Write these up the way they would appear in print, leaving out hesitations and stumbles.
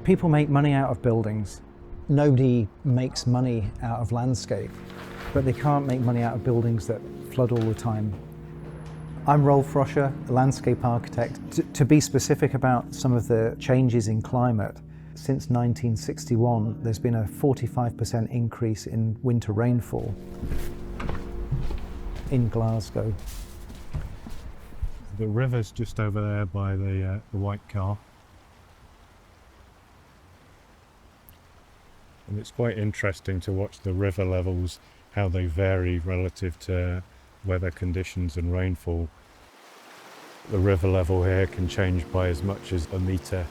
People make money out of buildings. Nobody makes money out of landscape, but they can't make money out of buildings that flood all the time. I'm Rolf Roscher, a landscape architect. To be specific about some of the changes in climate, since 1961, there's been a 45% increase in winter rainfall in Glasgow. The river's just over there by the white car. And it's quite interesting to watch the river levels, how they vary relative to weather conditions and rainfall. The river level here can change by as much as a metre,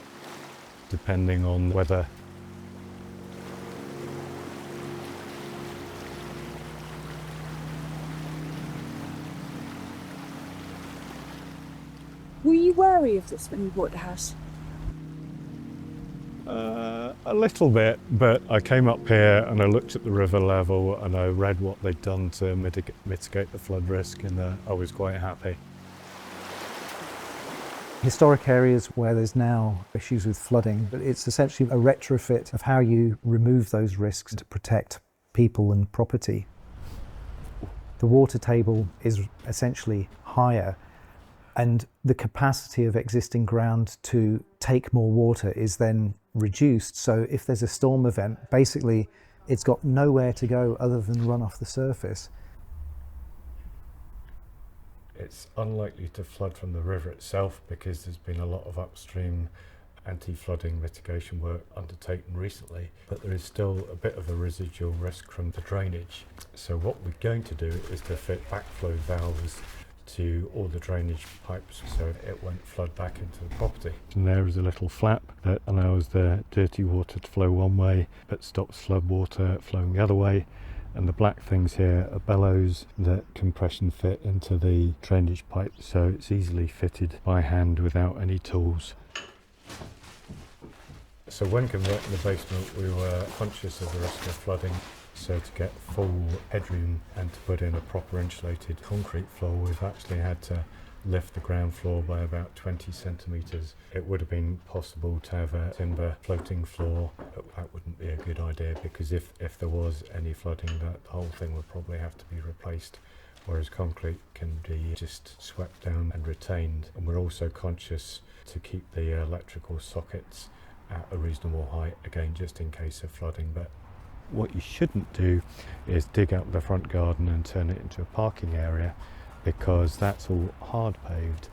depending on weather. Were you wary of this when you bought the house? A little bit, but I came up here and I looked at the river level and I read what they'd done to mitigate the flood risk, and I was quite happy. Historic areas where there's now issues with flooding, but it's essentially a retrofit of how you remove those risks to protect people and property. The water table is essentially higher, and the capacity of existing ground to take more water is then reduced. So if there's a storm event, basically it's got nowhere to go other than run off the surface. It's unlikely to flood from the river itself because there's been a lot of upstream anti-flooding mitigation work undertaken recently, but there is still a bit of a residual risk from the drainage. So what we're going to do is to fit backflow valves to all the drainage pipes so it won't flood back into the property. And there is a little flap that allows the dirty water to flow one way but stops flood water flowing the other way. And the black things here are bellows that compression fit into the drainage pipe, so it's easily fitted by hand without any tools. So when converting the basement, we were conscious of the risk of flooding. So to get full headroom and to put in a proper insulated concrete floor, we've actually had to lift the ground floor by about 20 centimetres. It would have been possible to have a timber floating floor, but that wouldn't be a good idea because if there was any flooding, the whole thing would probably have to be replaced, whereas concrete can be just swept down and retained. And we're also conscious to keep the electrical sockets at a reasonable height, again just in case of flooding. But what you shouldn't do is dig up the front garden and turn it into a parking area, because that's all hard paved.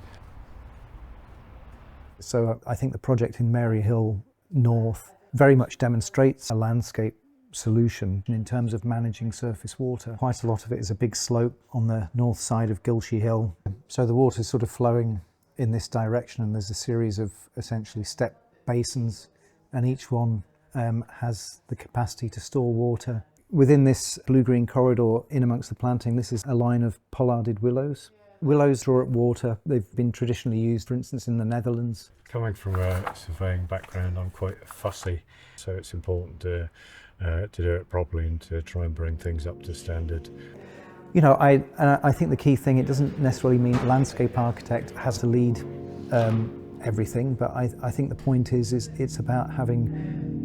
So I think the project in Mary Hill North very much demonstrates a landscape solution in terms of managing surface water. Quite a lot of it is a big slope on the north side of Gilshey Hill. So the water's sort of flowing in this direction, and there's a series of essentially step basins, and each one has the capacity to store water. Within this blue-green corridor, in amongst the planting, this is a line of pollarded willows. Willows draw up water. They've been traditionally used, for instance, in the Netherlands. Coming from a surveying background, I'm quite fussy, so it's important to do it properly and to try and bring things up to standard. You know, I think the key thing, it doesn't necessarily mean landscape architect has to lead everything, but I think the point is it's about having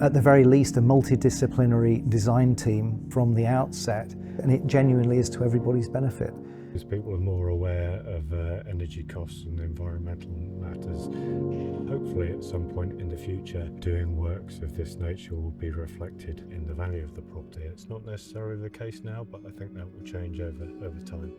at the very least a multidisciplinary design team from the outset, and it genuinely is to everybody's benefit. As people are more aware of energy costs and environmental matters, hopefully at some point in the future doing works of this nature will be reflected in the value of the property. It's not necessarily the case now, but I think that will change over time.